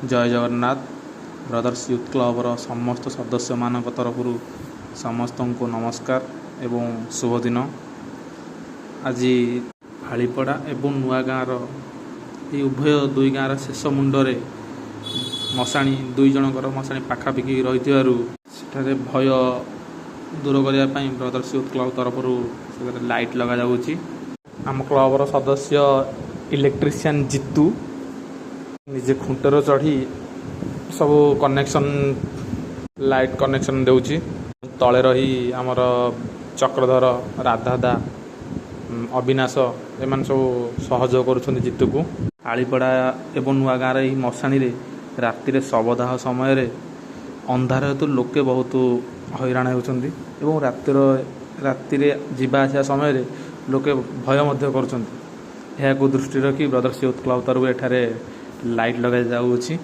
जय Jagannath. Brothers youth क्लबर समस्त सदस्य मान तरफ समस्त को नमस्कार एवं शुभ दिन। आज हालीपड़ा एवं नुआ गाँव उभय दुई गाँव शेष मुंडरे मशाणी दुई जनकर मशाणी पाखापाखि रही भय दूर करने ब्रदर्स यूथ क्लब तरफ लाइट लगा जाउछि। आम क्लबर सदस्य इलेक्ट्रीशियन जीतू निजे खुंटर चढ़ी सब कनेक्शन लाइट कनेक्शन देउछि। तले रही आमर चक्रधर राधादा अविनाश एमान सब सहयोग करुछन्ति जीतू को। आलीपड़ा एवं नुआ गाँव यही मशाणी राति शवदाह समय अंधार हेतु लोके बहुत हैरान होउछन्ति एवं राति जीवा आसिया समय लोके भय मध्य करुछन्ति। यह दृष्टि रखी ब्रदर्स यूथ क्लब तरफ एठारे लाइट लगा जाउछि।